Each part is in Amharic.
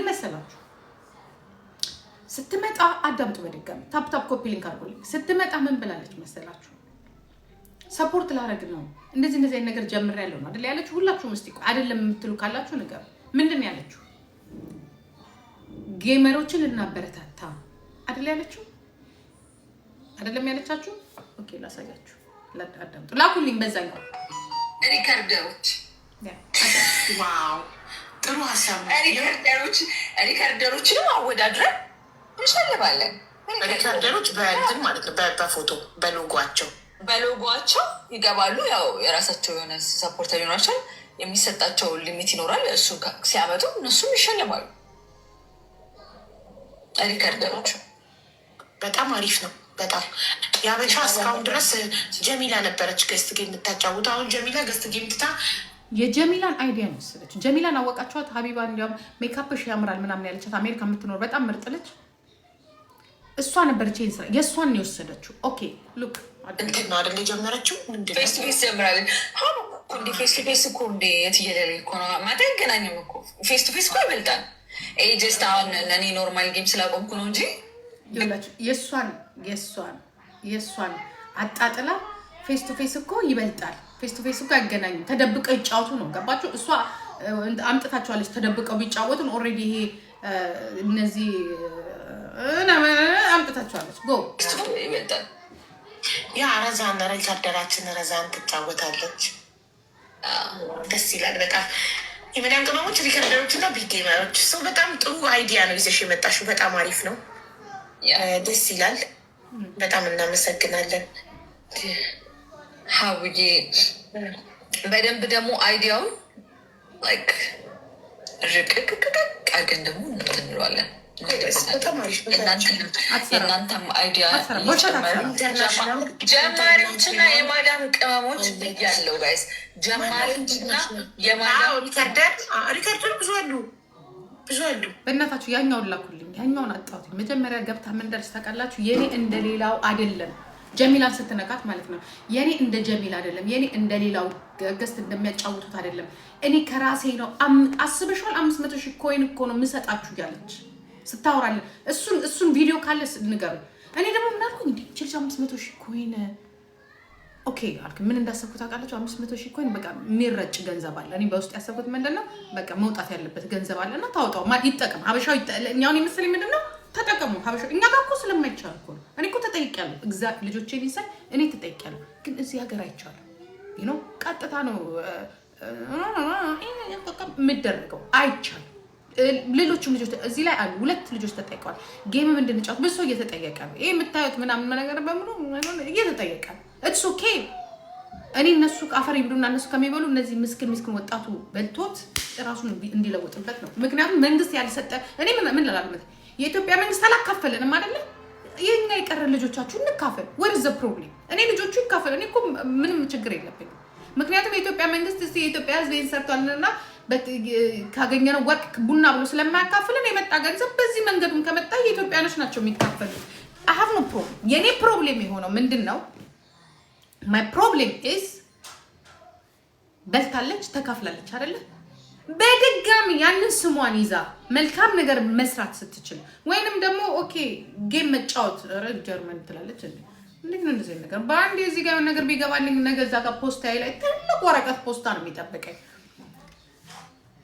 መሰላችሁ ስትመጣ አዳምጡ በድጋሚ ታፕ ኮፒ ሊንክ አድርጉልኝ። ስትመጣ ምን ብላለች መሰላችሁ? ሰፖርት ላረግ ነው እንደዚህ ነገር ጀምሬያለሁ ነው አይደል ያለችው። ሁላችሁም እስቲ አይደለም የምትሉ ካላችሁ ነገር ምንድን ነው ያለችው? ጌመሮችን እናበረታታ አይደል ያለችው? አይደለም ያለቻችሁ? ኦኬ ላሳያችሁ፣ አዳምጡ፣ ላኩልኝ በዛኛው ሪከርደሮች። ዋው ጥሩ ሀሳብ ነው። ሪከርደሮችንም አወዳድረን እንሸልማለን። ሪከርደሮች በእንትን ማለት ነው፣ በፎቶ በሎጓቸው ይገባሉ። ያው የራሳቸው የሆነ ሰፖርት ሊኖራቸው የሚሰጣቸው ሊሚት ይኖራል። እሱ ሲያመጡ እነሱም ይሸልማሉ። ሪከርደሮች በጣም አሪፍ ነው። በጣም የአበሻ እስካሁን ድረስ ጀሚላ ነበረች ገስት ጌም የምታጫውተው። አሁን ጀሚላ ገስት ጌም ትታ የጀሚላን አይዲያ መሰለች። ጀሚላን አወቃችኋት? ሀቢባ እንዲያውም ሜካፕሽ ያምራል ምናምን ያለቻት አሜሪካ የምትኖር በጣም ምርጥ ልጅ እሷ ነበረች። ይሄን ስራ የእሷን ነው የወሰደችው። ኦኬ ሉክ እንትን ነው አይደል የጀመረችው? ፌስ ቱ ፌስ ጀምራለች። እንደ ፌስ ቱ ፌስ እኮ እንደ የትየለለ እኮ ነው ማታ ይገናኝም እኮ ፌስ ቱ ፌስ እኮ ይበልጣል። ጀስት አሁን ለእኔ ኖርማል ጌም ስላቆምኩ ነው እንጂ የእሷን አጣጥላ ፌስ ቱ ፌስ እኮ ይበልጣል። ፌስ ቱ ፌስ እኮ አይገናኝም። ተደብቀው ይጫወቱ ነው። ገባችሁ? እሷ አምጥታችኋለች። ተደብቀው ቢጫወቱን ኦልሬዲ ይሄ እነዚህ አምጥታችኋለች። ጎ ይበልጣል። ያ ረዛን ሪከርደራችን ረዛን ትጫወታለች። ደስ ይላል በጣም። የመዳም ቅመሞች ሪከርደሮች እና ቢጌመሮች ሰው በጣም ጥሩ አይዲያ ነው ይዘሽ የመጣሽው። በጣም አሪፍ ነው። ደስ ይላል። በጣም እናመሰግናለን ሀቡዬ። በደንብ ደግሞ አይዲያውን ላይክ ርቅቅቅቅ አድርገን ደግሞ እንለዋለን። የእናንተም አይዲያ ጀማሪዎችና የማዳም ቅመሞች ያለው ጋይስ ጀማሪዎችና የማዳም ሪከርደር ብዙ አሉ። በእናታችሁ ያኛውን ላኩልኝ። ያኛውን አጣሁት። መጀመሪያ ገብታ መንደርስ ታውቃላችሁ። የኔ እንደሌላው አይደለም። ጀሚላን ስትነካት ማለት ነው። የኔ እንደ ጀሚል አይደለም። የኔ እንደሌላው ገስት እንደሚያጫውቱት አይደለም። እኔ ከራሴ ነው። አስበሽዋል? 500,000 ኮይን እኮ ነው የምሰጣችሁ ያለች ስታወራለን። እሱን ቪዲዮ ካለ ንገሩ። እኔ ደግሞ ምን አልኩኝ? እንዴ 500,000 ኮይን ኦኬ አልክ። ምን እንዳሰብኩት ታውቃላችሁ? 500,000 ኮይን በቃ የሚረጭ ገንዘብ አለ። እኔ በውስጥ ያሰብኩት ምንድነው በቃ መውጣት ያለበት ገንዘብ አለና ታውጣው ይጠቀም። ሀበሻው እኛውን የመሰለኝ ምንድነው ተጠቀሙ። ሀበሻው እኛ ጋር እኮ ስለማይቻል እኮ ነው። እኔ እኮ ተጠይቄያለሁ። ኤግዛክት ልጆቼን ይሳይ እኔ ተጠይቄያለሁ። ግን እዚህ ሀገር አይቻልም። ቀጥታ ነው የምደረገው። አይቻልም። ሌሎችም ልጆች እዚህ ላይ አሉ። 2 ልጆች ተጠይቀዋል። ጌም ምንድን ጫወት ብሶ እየተጠየቀ ነው። ይሄ የምታዩት ምናምን ነገር በሙሉ እየተጠየቀ ነው። እሱ ኦኬ። እኔ እነሱ አፈር ይብሉና እነሱ ከሚበሉ እነዚህ ምስኪን ወጣቱ በልቶት ራሱን እንዲለውጥበት ነው። ምክንያቱም መንግስት ያልሰጠ እኔ ምን ላላልመት የኢትዮጵያ መንግስት አላካፈለንም አይደለ? የኛ የቀረ ልጆቻችሁ እንካፈል። ወርዝ ዘ ፕሮብሌም። እኔ ልጆቹ ይካፈል። እኔ እኮ ምንም ችግር የለብኝም። ምክንያቱም የኢትዮጵያ መንግስት የኢትዮጵያ ህዝብ ይሄን ሰርቷልና ካገኘነው ወርቅ ቡና ብሎ ስለማያካፍልን የመጣ ገንዘብ በዚህ መንገዱም ከመጣ የኢትዮጵያኖች ናቸው የሚካፈሉት። I have no problem። የኔ ፕሮብሌም የሆነው ምንድነው? my problem is በልታለች ተካፍላለች አይደለ? በድጋሚ ያንን ስሟን ይዛ መልካም ነገር መስራት ስትችል ወይንም ደግሞ ኦኬ ጌም መጫወት ጀርመን ትላለች እንዴ? እንዴት ነው እንደዚህ ነገር? በአንድ እዚህ ጋር ነገር ቢገባልኝ ነገ እዛ ጋር ፖስታ ላይ ትልቅ ወረቀት ፖስታ ነው የሚጠብቀኝ።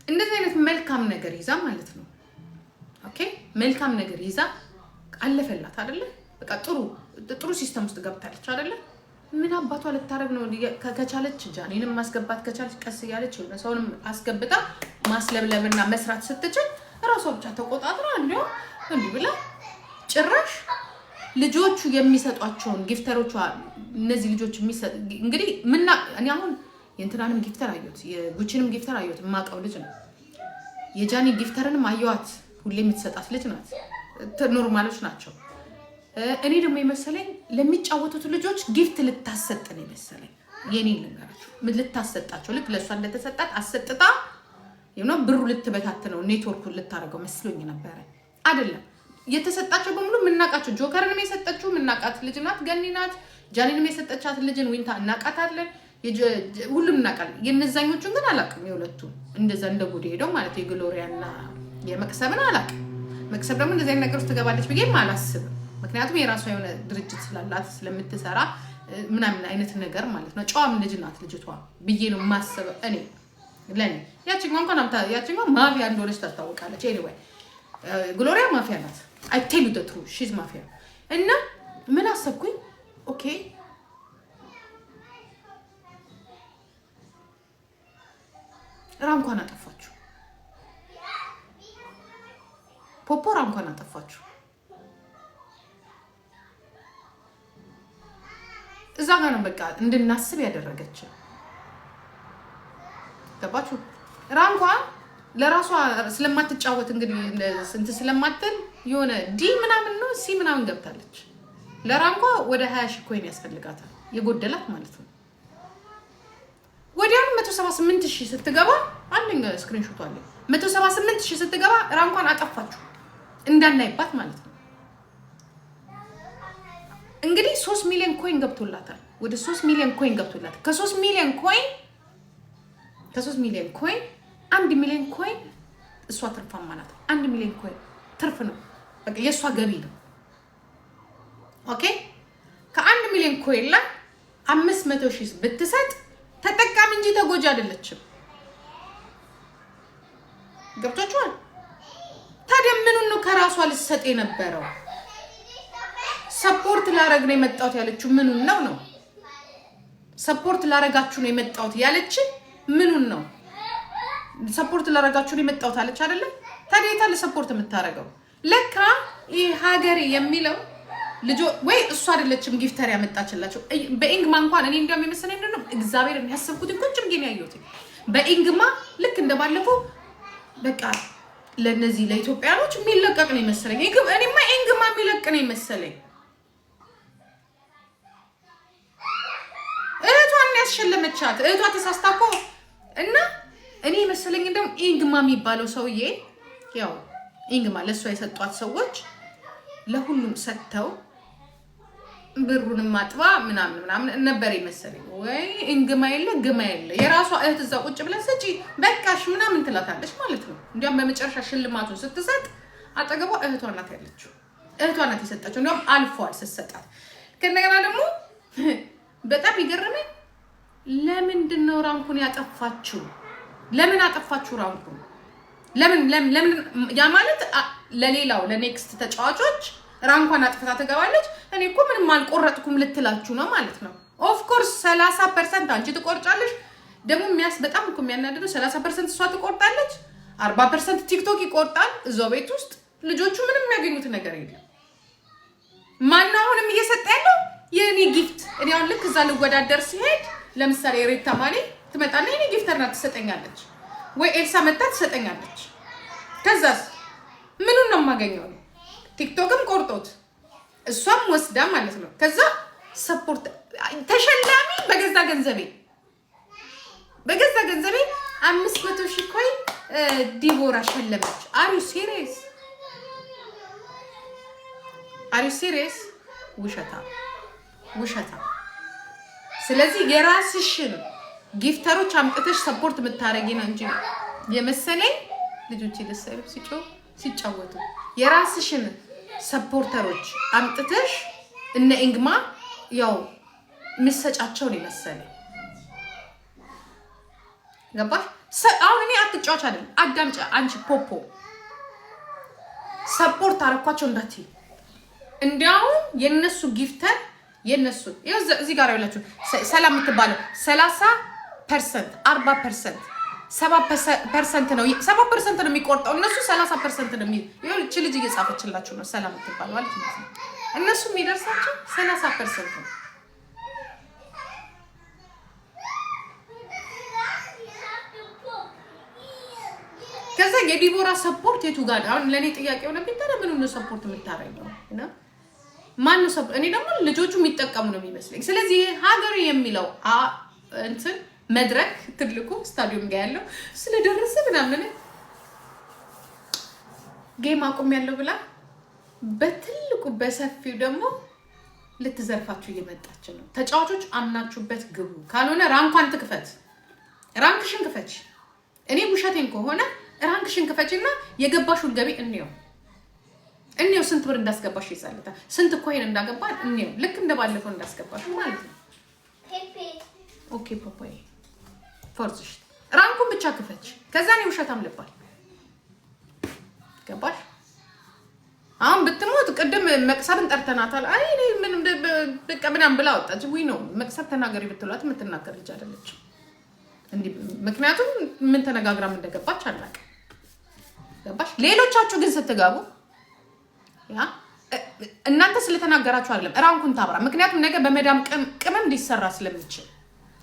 እንደዚህ አይነት መልካም ነገር ይዛ ማለት ነው። ኦኬ መልካም ነገር ይዛ አለፈላት አይደለ? በቃ ጥሩ ሲስተም ውስጥ ገብታለች አይደለ? ምን አባቷ ልታረግ ነው? ከቻለች ጃኔንም ማስገባት ከቻለች ቀስ እያለች የሆነ ሰውንም አስገብታ ማስለብለብና መስራት ስትችል እራሷ ብቻ ተቆጣጥራ እንዲህ ብላ ጭራሽ ልጆቹ የሚሰጧቸውን ጊፍተሮቿ እነዚህ ልጆች እንግዲህ እኔ አሁን የእንትናንም ጊፍተር አየሁት፣ የጉቺንም ጊፍተር አየሁት። የማውቀው ልጅ ነው። የጃኒ ጊፍተርንም አየኋት። ሁሌ የምትሰጣት ልጅ ናት። ኖርማሎች ናቸው። እኔ ደግሞ የመሰለኝ ለሚጫወቱት ልጆች ጊፍት ልታሰጥ ነው የመሰለኝ። የኔ ልንገራችሁ ልታሰጣቸው ልክ ለእሷ እንደተሰጣት አሰጥታ ብሩ ልትበታትነው ኔትወርኩን ልታደርገው መስሎኝ ነበረ። አይደለም የተሰጣቸው በሙሉ የምናውቃቸው። ጆከርንም የሰጠችው የምናውቃት ልጅ ናት፣ ገኒ ናት። ጃኒንም የሰጠቻት ልጅን ዊንታ እናውቃታለን። ሁሉም እናውቃለን። የነዛኞቹን ግን አላውቅም። የሁለቱም እንደዛ እንደ ጉድ ሄደው ማለት የግሎሪያና የመቅሰብን አላውቅም። መቅሰብ ደግሞ እንደዚህ አይነት ነገር ውስጥ ትገባለች ብዬም አላስብም። ምክንያቱም የራሷ የሆነ ድርጅት ስላላት ስለምትሰራ ምናምን አይነት ነገር ማለት ነው። ጨዋም ልጅ ናት ልጅቷ ብዬ ነው የማስበው እኔ ለኔ። ያቺኛው እንኳን ያቺኛው ማፊያ እንደሆነች ታስታውቃለች። ኤኒዌይ ግሎሪያ ማፊያ ናት። አይ ቴል ዩ ዘ ትሩ ሺዝ ማፊያ። እና ምን አሰብኩኝ? ኦኬ ራንኳን አጠፋችሁ፣ ፖፖ ራንኳን አጠፋችሁ። እዛ ጋር ነው በቃ እንድናስብ ያደረገችን። ገባችሁ? ራንኳ ለራሷ ስለማትጫወት እንግዲህ እንት ስለማትል የሆነ ዲ ምናምን ነው ሲ ምናምን ገብታለች። ለራንኳ ወደ 20 ሺህ ኮይን ያስፈልጋታል የጎደላት ማለት ነው። ወዲያውኑ 178,000 ስትገባ አንደኛ ስክሪንሾት አለ 178,000 ስትገባ ራንኳን አጠፋችሁ እንዳናይባት ማለት ነው። እንግዲህ 3 ሚሊዮን ኮይን ገብቶላታል። ወደ 3 ሚሊዮን ኮይን ገብቶላታል። ከ3 ሚሊዮን ኮይን 1 ሚሊዮን ኮይን እሷ ትርፋማ ናት። 1 ሚሊዮን ኮይን ትርፍ ነው በቃ የእሷ ገቢ ነው። ኦኬ ከ1 ሚሊዮን ኮይን ላይ 500,000 ብትሰጥ ተጠቃሚ እንጂ ተጎጂ አይደለችም። ገብቷችኋል? ታዲያ ምኑን ነው ከራሷ ልትሰጥ የነበረው? ሰፖርት ላረግ ነው የመጣሁት ያለችው ምኑን ነው? ሰፖርት ላረጋችሁ ነው የመጣሁት ያለችን ምኑን ነው? ሰፖርት ላረጋችሁ ነው የመጣሁት አለች አይደለ? ታዲያ የታለ ሰፖርት የምታረገው? ለካ ይሄ ሀገሬ የሚለው ልጆ ወይ እሷ አይደለችም ጊፍተር ያመጣችላቸው። በኢንግማ እንኳን እኔ እንደም የመሰለኝ ነው እግዚአብሔር የሚያስብኩት ቁጭም ግን ያየሁት በኢንግማ ልክ እንደባለፈው በቃ ለነዚህ ለኢትዮጵያኖች የሚለቀቅ ነው የመሰለኝ። እኔማ ኢንግማ የሚለቅ ነው የመሰለኝ። እህቷን ያስሸለመቻት እህቷ ተሳስታኮ እና እኔ መሰለኝ እንደም ኢንግማ የሚባለው ሰውዬ ያው ኢንግማ ለሷ የሰጧት ሰዎች ለሁሉም ሰጥተው ብሩንም ማጥባ ምናምን ነበር ይመስለኝ። ወይ እንግማ የለ ግማ የለ የራሷ እህት እዛ ቁጭ ብላ ሰጪ በቃሽ ምናምን ትላታለች ማለት ነው። እንዲያውም በመጨረሻ ሽልማቱን ስትሰጥ አጠገቧ እህቷ ናት ያለችው። እህቷ ናት የሰጣችው። እንዲያውም አልፏል ስትሰጣት። ከነገና ደግሞ በጣም ይገርመኝ ለምንድን ነው ራንኩን ያጠፋችው? ለምን አጠፋችው ራንኩን? ለምን ያ ማለት ለሌላው ለኔክስት ተጫዋቾች ራንኳን አጥፍታ ትገባለች። እኔ እኮ ምንም አልቆረጥኩም ልትላችሁ ነው ማለት ነው። ኦፍ ኮርስ 30% አንቺ ትቆርጫለሽ። ደግሞ በጣም እኮ የሚያናድደው 30% እሷ ትቆርጣለች፣ 40% ቲክቶክ ይቆርጣል። እዛው ቤት ውስጥ ልጆቹ ምንም የሚያገኙት ነገር የለም። ማን አሁንም እየሰጠ ያለው የኔ ጊፍት። እኔ አሁን ልክ እዛ ልወዳደር ሲሄድ ለምሳሌ ሬታ ማኔ ትመጣና የኔ ጊፍተር ናት ትሰጠኛለች፣ ወይ ኤልሳ መጣ ትሰጠኛለች። ከዛስ ምኑን ነው የማገኘው? ቲክቶክም ቆርጦት እሷም ወስዳ ማለት ነው። ከዛ ሰፖርት ተሸላሚ በገዛ ገንዘቤ 500,000 ኮይን ዲቦራ ሸለመች። አር ዩ ሲሪየስ? ውሸታ። ስለዚህ የራስሽን ጊፍተሮች አምጥተሽ ሰፖርት የምታረጊ ነው እንጂ የመሰለኝ ልጆች ይደሰሉ ሲጫወቱ የራስሽን ሰፖርተሮች አምጥተሽ እነ ኢንግማ ያው ምሰጫቸው ነው መሰለኝ። ገባሽ? አሁን እኔ አትጫወች አይደል አዳምጪ። አንቺ ፖፖ ሰፖርት አረኳቸው እንዳትይ። እንዲያው የነሱ ጊፍተር የነሱ ይኸው እዚህ ጋር ያላችሁ ሰላም የምትባለው 30% 40% 7% ነው 7% ነው የሚቆርጠው። እነሱ 30% ነው ይኸው እቺ ልጅ እየጻፈችላችሁ ነው ሰላም የምትባለው ማለት ነው። እነሱ የሚደርሳቸው 30% ነው። ከዛ የዲቦራ ሰፖርት የቱ ጋር አሁን ለኔ ጥያቄ ሆነብኝ። ታዲያ ምን ነው ሰፖርት የምታረገው እና ማን ነው ሰፖርት? እኔ ደግሞ ልጆቹ የሚጠቀሙ ነው የሚመስለኝ። ስለዚህ ሀገር የሚለው እንትን መድረክ ትልቁ ስታዲየም ጋር ያለው ስለደረሰ ምናምን ጌም አቁም ያለው ብላ በትልቁ በሰፊው ደግሞ ልትዘርፋችሁ እየመጣች ነው። ተጫዋቾች አምናችሁበት ግቡ። ካልሆነ ራንኳን ትክፈት፣ ራንክሽን ክፈች። እኔ ውሸቴን ከሆነ ራንክሽን ክፈቺና የገባሽውን ገቢ እንየው ስንት ብር እንዳስገባሽ ይዛለታ ስንት ኮይን እንዳገባን እንየው ልክ እንደባለፈው እንዳስገባሽ ማለት ነው። ኦኬ ፓፓዬ ፎርዝሽ ራንኩን ብቻ ክፈች። ከዛ ነው ውሸታም ልባል ገባሽ? አሁን ብትሞት ቅድም መቅሰብን ጠርተናታል። አይ እኔ ምንም በቃ ምናምን ብላ ወጣች። ወይ ነው መቅሰብ ተናገሪ ብትሏት የምትናገር ልጅ አይደለች እንዴ። ምክንያቱም ምን ተነጋግራም እንደገባች አላውቅም። ገባሽ? ሌሎቻችሁ ግን ስትገቡ ያ እናንተ ስለተናገራችሁ አይደለም ራንኩን ታብራ። ምክንያቱም ነገ በመዳም ቅመም ሊሰራ ስለሚችል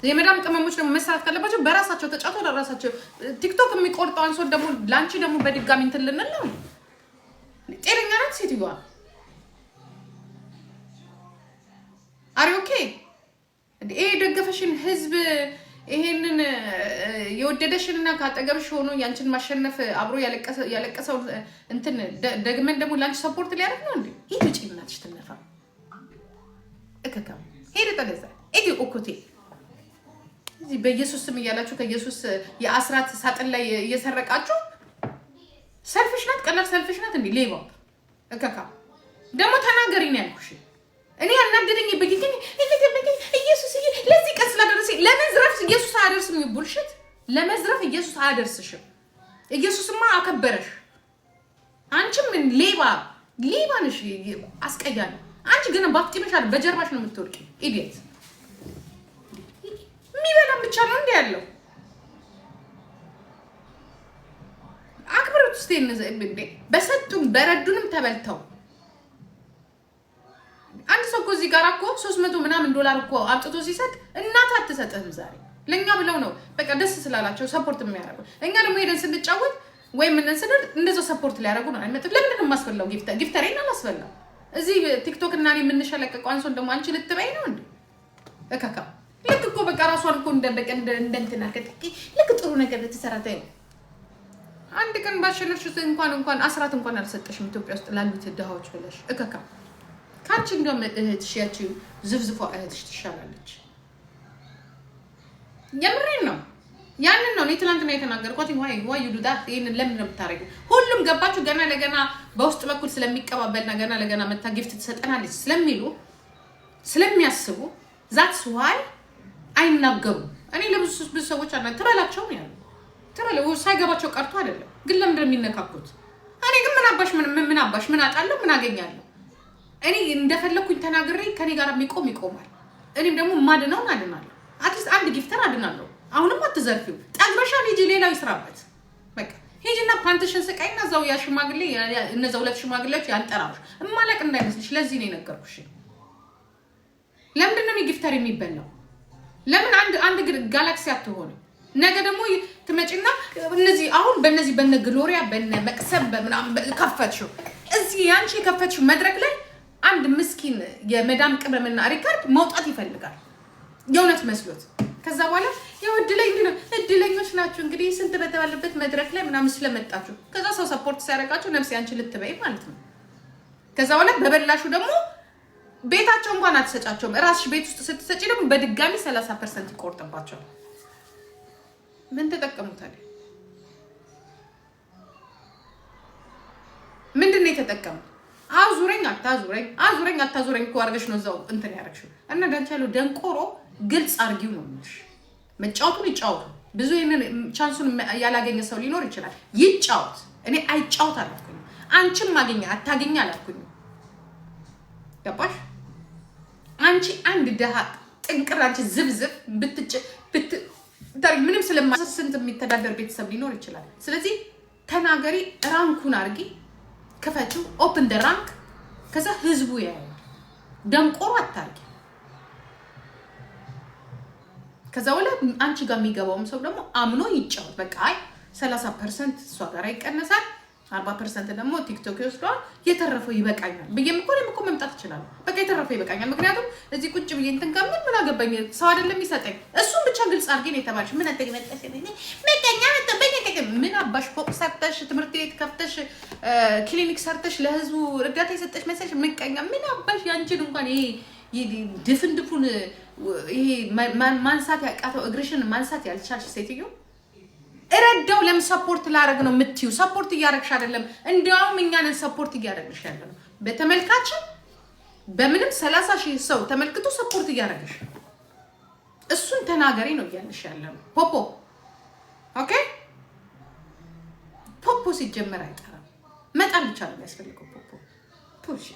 የመዳም ቅመሞች ደግሞ መስራት ካለባቸው በራሳቸው ተጫውተው ለራሳቸው ቲክቶክ የሚቆርጠው አንሶ ደግሞ ላንቺ ደግሞ በድጋሚ እንትን ልንል ነው። ጤነኛ ናት ሴትዮዋ። አሪ ኦኬ እንዴ የደገፈሽን ህዝብ ይሄንን የወደደሽንና ካጠገብሽ ሆኖ ያንቺን ማሸነፍ አብሮ ያለቀሰው እንትን ደግመን ደግሞ ላንቺ ሰፖርት ሊያደርግ ነው እንዴ? ይሄ ልጅ እናትሽ ትነፋ እከካ ሄደ ተገዛ እዲ ኦኮቴ እዚህ በኢየሱስ ስም እያላችሁ ከኢየሱስ የአስራት ሳጥን ላይ እየሰረቃችሁ ሰልፍሽ ናት። ቀላል ሰልፍሽ ናት እንዴ ሌባ እከካ ደግሞ ተናገሪ ነው ያልኩሽ። እኔ ያናገረኝ በጊዜኝ ኢየሱስ ለዚህ ቀስ ላደረሰኝ ለመዝረፍ ኢየሱስ አያደርስም። ይቡልሽት ለመዝረፍ ኢየሱስ አያደርስሽም። ኢየሱስማ አከበረሽ። አንቺም ምን ሌባ ነሽ አስቀያለሁ። አንቺ ግን ባፍጢምሻል በጀርባሽ ነው የምትወርቂ ኢዲየት። የሚበላም ብቻ ነው እንዴ ያለው? አክብሩት እስቲ እንደ በሰጡን በረዱንም ተበልተው አንድ ሰው እኮ እዚህ ጋር እኮ 300 ምናምን ዶላር እኮ አምጥቶ ሲሰጥ እናት አትሰጥህም። ዛሬ ለኛ ብለው ነው በቃ ደስ ስላላቸው ሰፖርት የሚያደርጉ። እኛ ደግሞ ሄደን ስንጫወት ወይ ምን እንስደድ እንደዛው ሰፖርት ሊያደርጉ ነው አይመጣም። ለምን ነው የማስፈላው? ጊፍተሬን አላስፈላው። እዚህ ቲክቶክ እና እኔ የምንሸለቀቀው አንሶን ደግሞ አንቺ ልትበይ ነው እንዴ እከካ። ልክ እኮ በቃ ራሷን እኮ እንደንትና ልክ ጥሩ ነገር ልትሰራታይ ነው። አንድ ቀን ባሸነፍሽ እንኳን አስራት እንኳን አልሰጠሽም ኢትዮጵያ ውስጥ ላሉት ድሃዎች ብለሽ እከካ። ካንቺ እንደም እህትሽ ያቺው ዝፍዝፎ እህትሽ ትሻላለች። የምሬን ነው። ያንን ነው ትናንትና የተናገርኩት። ዋይ ዩ ዱ ዳት ይሄንን ለምን ነው የምታረጊው? ሁሉም ገባችሁ ገና ለገና በውስጥ በኩል ስለሚቀባበልና ገና ለገና መታ ጊፍት ትሰጠናለች ስለሚሉ ስለሚያስቡ ዛትስ ዋይ አይናገሩም። እኔ ለብዙ ሰዎች አና ተበላቸው ነው ያለው ተበላው ሳይገባቸው ቀርቶ አይደለም ግን ለምን እንደሚነካኩት እኔ ግን ምን አባሽ ምን አጣለው ምን አገኛለሁ? እኔ እንደፈለኩኝ ተናግሬ ከኔ ጋር የሚቆም ይቆማል። እኔም ደግሞ ማድነው አድናለሁ። አትሊስት አንድ ጊፍተር አድናለሁ። አሁንም አትዘርፊው። ጠግበሻል ሂጂ ሌላው ይስራበት። በቃ ሂጂና ፓንትሽን ስቃይና እዛው ያ ሽማግሌ እነዛ ሁለት ሽማግሌዎች ያንጠራሽ እማለቅ እንዳይመስልሽ። ለዚህ ነው የነገርኩሽ። ለምንድን ነው ጊፍተር የሚበላው? ለምን አንድ ጋላክሲ አትሆንም? ነገ ደግሞ ትመጪና እነዚህ አሁን በነ ግሎሪያ በነ መቅሰብ በምናምን ከፈትሽው እዚህ ያንቺ የከፈትሽው መድረክ ላይ አንድ ምስኪን የመዳም ቅመምና ሪካርድ መውጣት ይፈልጋል የእውነት መስሎት። ከዛ በኋላ ያው እድለኞች ናችሁ እንግዲህ ስንት በተባለበት መድረክ ላይ ምናምን ስለመጣችሁ ከዛ ሰው ሰፖርት ሲያደርጋችሁ ነፍስ ያንቺ ልትበይ ማለት ነው። ከዛ በኋላ በበላሹ ደግሞ ቤታቸው እንኳን አትሰጫቸውም። ራስሽ ቤት ውስጥ ስትሰጪ ደግሞ በድጋሚ 30% ይቆርጥባቸዋል። ምን ተጠቀሙታል? ምንድን ነው የተጠቀሙት? አዙረኝ አታዙረኝ እኮ አድርገሽ ነው እዛው እንትን ያደረግሽው። እና ዳንቻ ያለው ደንቆሮ ግልጽ አድርጊው ነው የምልሽ። መጫወቱን ይጫወቱ። ብዙ ይሄንን ቻንሱን ያላገኘ ሰው ሊኖር ይችላል። ይጫወት። እኔ አይጫወት አላልኩኝ። አንቺም ማግኛ አታገኛ አላልኩኝ። ገባሽ? አንቺ አንድ ደሃ ጥንቅር አንቺ ዝብዝብ ምንም ስለማስንት የሚተዳደር ቤተሰብ ሊኖር ይችላል። ስለዚህ ተናገሪ፣ ራንኩን አርጊ፣ ክፈችው፣ ኦፕን ደ ራንክ። ከዛ ህዝቡ ያያል። ደንቆሮ አታርጊ። ከዛ ወላ አንቺ ጋር የሚገባውም ሰው ደግሞ አምኖ ይጫወት። በቃ አይ 30% እሷ ጋር ይቀነሳል፣ 40% ደግሞ ቲክቶክ ይወስዷል፣ የተረፈው ይበቃኛል ብዬም እኮ መምጣት ይችላል። በቃ የተረፈው ይበቃኛል። ምክንያቱም እዚህ ቁጭ ብዬ እንትን ከምን ምን አገባኝ? ሰው አይደለም ይሰጠኝ። እሱን ብቻ ግልጽ አድርጌ ነው የተባልሽ። ምን አትገመጠሽ? ምን አባሽ ፎቅ ሰርተሽ ትምህርት ቤት ከፍተሽ ክሊኒክ ሰርተሽ ለህዝቡ እርዳታ የሰጠሽ መሰለሽ? ምቀኛ ምን አባሽ? ያንቺን እንኳን ይሄ ድፍንድፉን ይሄ ማንሳት ያቃተው እግርሽን ማንሳት ያልቻልሽ ሴትዮ እረዳው ለምን ሰፖርት ላረግ ነው የምትዩ? ሰፖርት እያረግሽ አይደለም፣ እንዲያውም እኛንን ሰፖርት እያረግሽ ያለው በተመልካች በምንም 30,000 ሰው ተመልክቶ ሰፖርት እያረግሽ እሱን ተናገሪ ነው እያልሽ ያለው። ፖፖ ኦኬ፣ ፖፖ ሲጀመር አይጠራም፣ መጣል ብቻ ነው የሚያስፈልገው። ፖፖ ፑሽ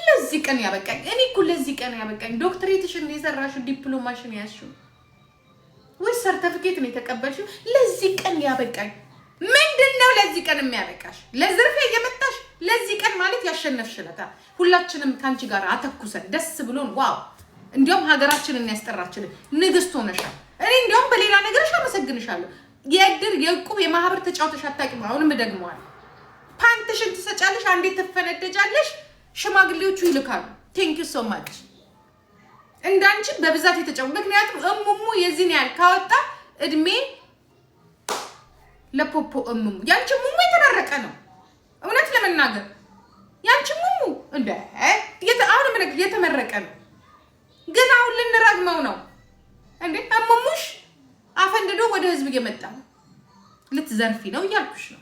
ለዚህ ቀን ያበቃኝ እኔ እኮ ለዚህ ቀን ያበቃኝ ዶክትሬትሽን የሰራሽ ዲፕሎማሽን ያሽው ወይ ሰርቲፊኬት ነው የተቀበልሽው? ለዚህ ቀን ያበቃኝ ምንድነው? ለዚህ ቀን የሚያበቃሽ ለዝርፊያ እየመጣሽ ለዚህ ቀን ማለት ያሸነፍሽለታ ሁላችንም ካንቺ ጋር አተኩሰን ደስ ብሎን ዋው እንዲያውም ሀገራችንን ያስጠራችልን ንግስት ሆነሻል። እኔ እንዲያውም በሌላ ነገርሽ አመሰግንሻለሁ። የእድር የዕቁብ የማህበር ተጫውተሽ አታውቂም። አሁንም ደግመዋል። ፓንትሽን ትሰጫለሽ፣ አንዴ ትፈነደጃለሽ፣ ሽማግሌዎቹ ይልካሉ። ቴንክ ዩ ሶ ማች። እንዳንቺ በብዛት የተጫወቱ ምክንያቱም እሙሙ የዚህን ያህል ካወጣ እድሜ ለፖፖ እሙሙ ያንቺ ሙሙ የተመረቀ ነው። እውነት ለመናገር ያንቺ ሙሙ እንደ አሁን ምን የተመረቀ ነው። ግን አሁን ልንረግመው ነው እንዴ? እሙሙሽ አፈንድዶ ወደ ህዝብ እየመጣ ነው። ልትዘርፊ ነው እያልኩሽ ነው።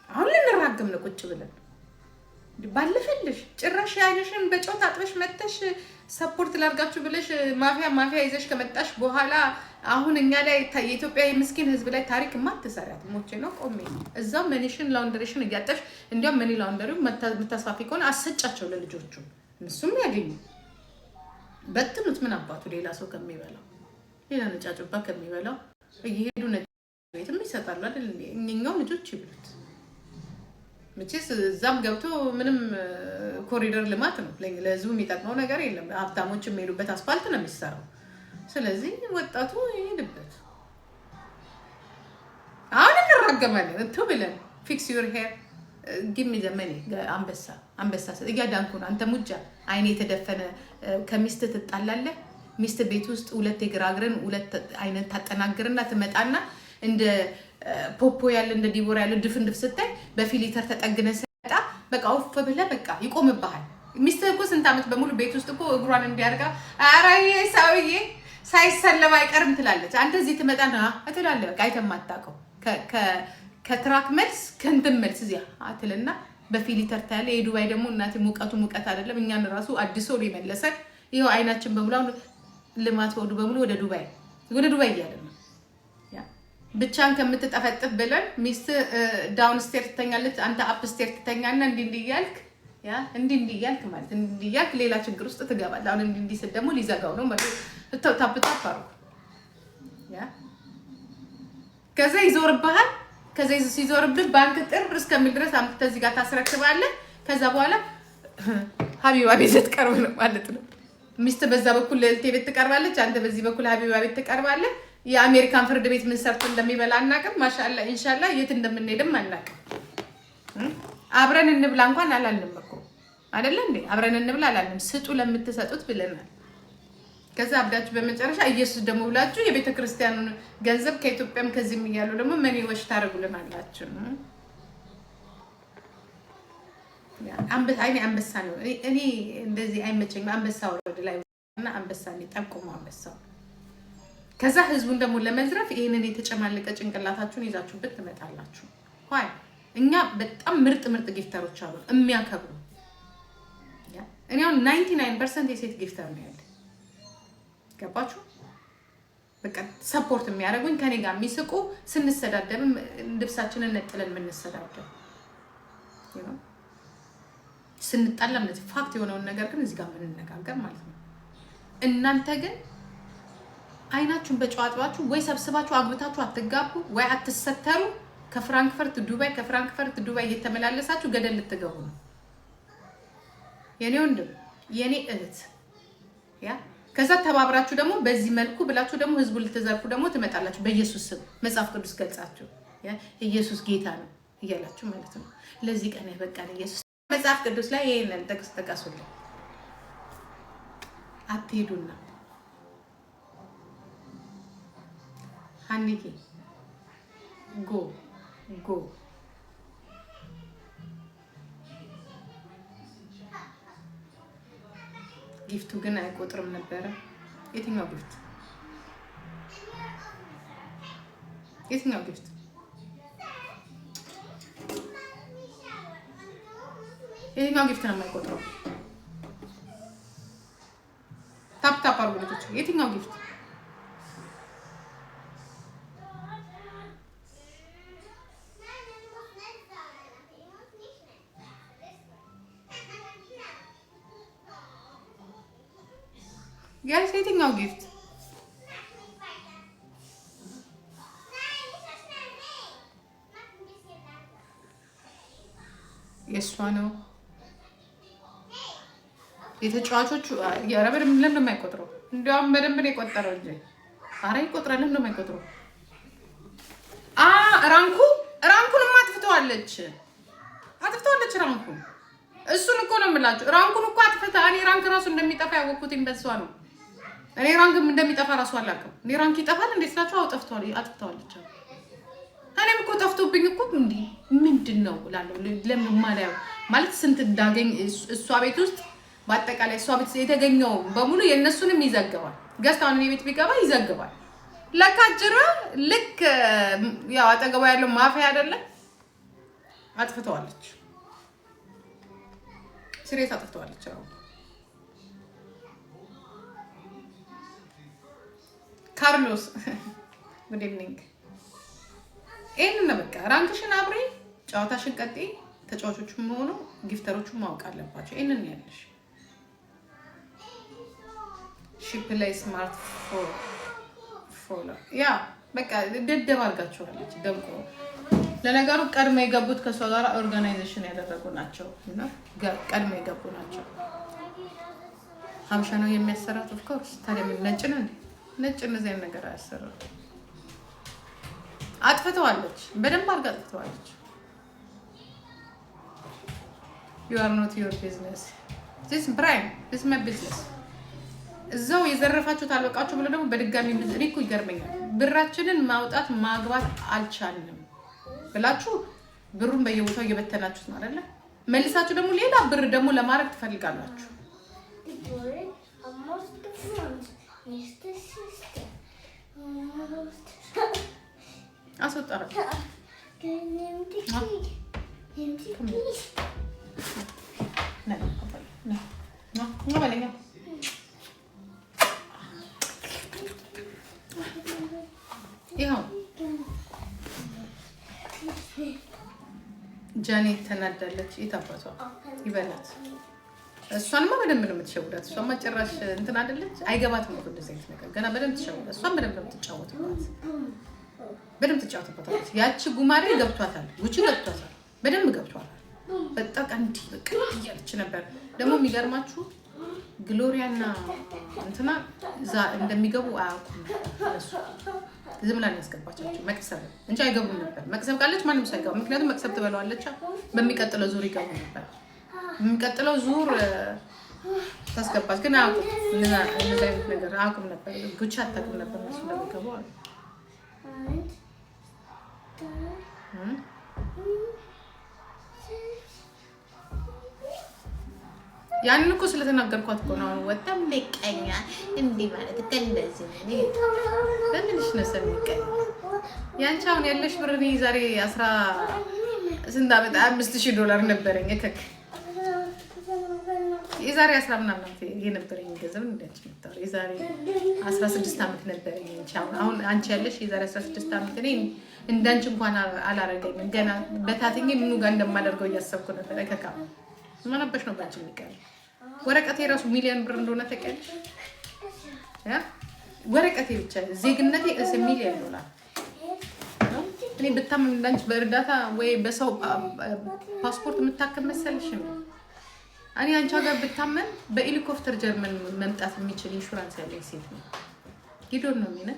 አሁን ልንራገም ነው ቁጭ ብለን ባለፈልሽ ጭራሽ ያይነሽን በጨው ታጥበሽ መተሽ ሰፖርት ላርጋችሁ ብለሽ ማፊያ ይዘሽ ከመጣሽ በኋላ አሁን እኛ ላይ የኢትዮጵያ ምስኪን ህዝብ ላይ ታሪክ ማትሰሪያት ሞቼ ነው ቆሜ እዛው መኒሽን ላውንደሪሽን እያጠሽ እንዲያውም መኒ ላውንደሪው መታስፋፊ ከሆነ አሰጫቸው ለልጆቹ እነሱም ያገኙ በትኑት። ምን አባቱ ሌላ ሰው ከሚበላው ሌላ ነጫጭባ ከሚበላው እየሄዱ ነጭ ቤትም ይሰጣሉ አይደል? እኛው ልጆች ይብሉት። መቼስ እዛም ገብቶ ምንም ኮሪደር ልማት ነው ለህዝቡ የሚጠቅመው ነገር የለም። ሀብታሞች የሚሄዱበት አስፋልት ነው የሚሰራው። ስለዚህ ወጣቱ ይሄድበት። አሁን እንራገማለን እንቱ ብለን ፊክስ ዩር ሄር ጊሚ ዘመኔ አንበሳ እያዳንኩ ነው። አንተ ሙጃ አይኔ የተደፈነ ከሚስት ትጣላለህ። ሚስት ቤት ውስጥ ሁለት የግራግረን ሁለት አይነት ታጠናግርና ትመጣና እንደ ፖፖ ያለ እንደ ዲቦራ ያለ ድፍንድፍ ስታይ በፊሊተር ተጠግነ ሰጣ በቃ ወፍ ብለህ በቃ ይቆምብሃል። ሚስት እኮ ስንት ዓመት በሙሉ ቤት ውስጥ እኮ እግሯን እንዲያርጋ አራዬ ሰውዬ ሳይሰለብ አይቀርም ትላለች። አንተ እዚህ ትመጣና አትላለህ በቃ አይተማታቀው ከትራክ መልስ ከእንትን መልስ እዚያ አትልና በፊሊተር ታያለ። የዱባይ ደግሞ እናቴ ሙቀት አይደለም እኛን ራሱ አዲሶ ነው የመለሰን። ይሄው አይናችን በሙሉ ልማት ወዱ በሙሉ ወደ ዱባይ እያለ ነው። ብቻን ከምትጠፈጥፍ ብለን ሚስት ዳውን ስቴር ትተኛለች፣ አንተ አፕ ስቴር ትተኛና እንዲህ እያልክ ማለት እንዲህ እያልክ ሌላ ችግር ውስጥ ትገባለህ። አሁን እንዲህ ስል ደግሞ ሊዘጋው ነው ማለት ታፕ አርጉ። ከዛ ይዞርብሃል። ከዛ ሲዞርብህ ባንክ ጥር እስከሚል ድረስ አምጥተህ እዚህ ጋር ታስረክባለህ። ከዛ በኋላ ሀቢባ ቤት ትቀርብ ነው ማለት ነው። ሚስት በዛ በኩል ለልቴ ቤት ትቀርባለች፣ አንተ በዚህ በኩል ሀቢባ ቤት ትቀርባለህ። የአሜሪካን ፍርድ ቤት ምን ሰርቶ እንደሚበላ አናውቅም። ማሻአላ ኢንሻአላ የት እንደምንሄድም አናውቅም። አብረን እንብላ እንኳን አላልንም እኮ አይደለ እንዴ? አብረን እንብላ አላልንም። ስጡ ለምትሰጡት ብለናል። ከዛ አብዳችሁ በመጨረሻ ኢየሱስ ደግሞ ብላችሁ የቤተ ክርስቲያኑን ገንዘብ ከኢትዮጵያም ከዚህም እያሉ ደግሞ ምን ይወሽ ታረጉልናላችሁ? አንበሳ ነው። እኔ እንደዚህ አይመቸኝም። አንበሳ ወረድ ላይ እና አንበሳ ነው ጠቁሞ አንበሳው። ከዛ ህዝቡን ደግሞ ለመዝረፍ ይሄንን የተጨማለቀ ጭንቅላታችሁን ይዛችሁበት ትመጣላችሁ። ሆይ እኛ በጣም ምርጥ ጊፍተሮች አሉ የሚያከብሩ። እኔ አሁን 99% የሴት ጊፍተር ነው ያለ። ገባችሁ? በቃ ሰፖርት የሚያደርጉኝ ከኔ ጋር የሚስቁ ስንሰዳደብ ልብሳችንን ነጥለን የምንሰዳደብ ስንጣላ እንደዚህ ፋክት የሆነውን ነገር ግን እዚህ ጋር የምንነጋገር ማለት ነው። እናንተ ግን አይናችሁን በጨዋታችሁ ወይ ሰብስባችሁ አግብታችሁ አትጋቡ ወይ አትሰተሩ። ከፍራንክፈርት ዱባይ እየተመላለሳችሁ ገደል ልትገቡ ነው። የኔ ወንድም የኔ እህት ከዛ ተባብራችሁ ደግሞ በዚህ መልኩ ብላችሁ ደግሞ ህዝቡን ልትዘርፉ ደግሞ ትመጣላችሁ። በኢየሱስ ስም መጽሐፍ ቅዱስ ገልጻችሁ ኢየሱስ ጌታ ነው እያላችሁ ማለት ነው። ለዚህ ቀን ያበቃን ኢየሱስ መጽሐፍ ቅዱስ ላይ ይሄንን ጥቅስ ተቀሱልኝ። አትሄዱና ሀኒኬ ጎ ጊፍቱ ግን አይቆጥርም ነበረ። የትኛው ጊፍት የትኛው ጊፍት? የትኛው ጊፍት ነው የማይቆጥረው? ታፕ አርጉ ልጆች። የትኛው ጊፍት? ጋይስ የትኛው ጊፍት? የእሷ ነው የተጫዋቾቹ። ኧረ በደምብ ለምን ነው የማይቆጥረው? እንዲያውም በደንብ ነው የቆጠረው እንጂ። ኧረ ይቆጥራል። ለምን ነው የማይቆጥረው? ራንኩንማ አጥፍተዋለች። ራንኩን እሱን እኮ ነው የምላችሁ። ራንኩን እኮ አጥፍታ። እኔ ራንክ ራሱ እንደሚጠፋ ያወቅኩትኝ በሷ ነው። እኔ ራንክም እንደሚጠፋ ራሱ አላውቅም። እኔ ራንክ ይጠፋል እንዴ ስላችሁ አጥፍተዋለች። እኔም እኮ ጠፍቶብኝ እኮ እንዴ ምንድን ነው እላለሁ። ለምን ማለት ስንት እንዳገኝ እሷ ቤት ውስጥ በአጠቃላይ እሷ ቤት የተገኘው በሙሉ የእነሱንም ይዘግባል። ገዝታውን እኔ ቤት ቢገባ ይዘግባል። ለካጅራ ልክ ያው አጠገባ ያለው ማፊያ አይደለም። አጥፍተዋለች። ሲሪየስ አጥፍተዋለች። ካርሎስ ጉድ ኢቭኒንግ። ይሄን ነው በቃ። ራንክሽን አብሬ ጨዋታሽን ቀጥይ። ተጫዋቾቹም ሆኖ ጊፍተሮቹም ማወቅ አለባቸው። ይሄንን ያለሽ ሺፕ ላይ ስማርት ፎሎ ያ በቃ ደደብ አድርጋቸዋለች። ደምቆ ለነገሩ ቀድሞ የገቡት ከሷ ጋር ኦርጋናይዜሽን ያደረጉ ናቸው እና ቀድሞ የገቡ ናቸው። ሀምሻ ነው የሚያሰራት ኦፍ ኮርስ። ታዲያ ምን ነጭ ነው እንዴ? ነጭ እንደዚህ አይነት ነገር አያሰራም። አጥፍተዋለች። በደንብ አድርጋ አጥፍተዋለች። you are not your business this prime this my business። እዛው የዘረፋችሁት አልበቃችሁ ብሎ ደግሞ በድጋሚ ሪኩ ይገርመኛል። ብራችንን ማውጣት ማግባት አልቻልንም ብላችሁ ብሩን በየቦታው እየበተናችሁት ነው አይደለ? መልሳችሁ ደግሞ ሌላ ብር ደግሞ ለማድረግ ትፈልጋላችሁ። አስወጣራ ይኸው ጃኔት ተናዳለች። የታባቷ ይበላት። እሷንማ በደንብ ነው የምትሸውዳት። እሷማ ጭራሽ እንትን አይደለች። አይገባትም እኮ እንደዚህ አይነት ነገር። ገና በደንብ ትሸውዳት። እሷን በደንብ ነው የምትጫወትባት። በደንብ ትጫወትባታለች። ያቺ ጉማሬ ገብቷታል። ጉቺ ገብቷታል። በደንብ ገብቷታል። በጣም ቀንዲ በቃ እያለች ነበር። ደግሞ የሚገርማችሁ ግሎሪያና እንትና እንደሚገቡ አያውቁም እነሱ። ዝም ብላ ነው ያስገባቻቸው መቅሰብ እንጂ አይገቡም ነበር። መቅሰብ ካለች ማንም ሰው አይገባም። ምክንያቱም መቅሰብ ትበለዋለች። በሚቀጥለው ዙር ይገቡ ነበር። በሚቀጥለው ዙር ታስገባች። ግን አያውቁም። እነዛ አይነት ነገር አያውቁም ነበር። ጉቺ አታውቅም ነበር እነሱ እንደሚገቡ አሉ። ያንን እኮ ስለተናገርኳት እኮ ነው። ወጣም ለቀኛ እንዲህ ማለት እንደዚህ ነው። ለምንሽ ነው ሰሚቀኝ? ያንቺ አሁን ያለሽ ብር እኔ ዛሬ $5,000 ነበረኝ። እከክ የዛሬ 10 ምናምን ዓመት የነበረኝ ገንዘብ እንደዚህ መጣው። የዛሬ 16 ዓመት ነበረኝ። አሁን አንቺ ያለሽ የዛሬ 16 ዓመት እኔ እንዳንቺ እንኳን አላረገኝም። ገና በታትኜ ምኑ ጋር እንደማደርገው እያሰብኩ ነበር። እከካ ምን አባሽ ነው ባንቺ የሚቀር? ወረቀቴ ራሱ ሚሊዮን ብር እንደሆነ ታውቂያለሽ? ያ ወረቀቴ ብቻ ዜግነቴ $1,000,000 እኔ ብታመም እንዳንቺ በእርዳታ ወይ በሰው ፓስፖርት የምታከም መሰለሽ ነው? እኔ አንቺ ጋር ብታመም በሄሊኮፕተር ጀርመን መምጣት የሚችል ኢንሹራንስ ያለኝ ሴት ነው። ጊዶን ነው የሚነ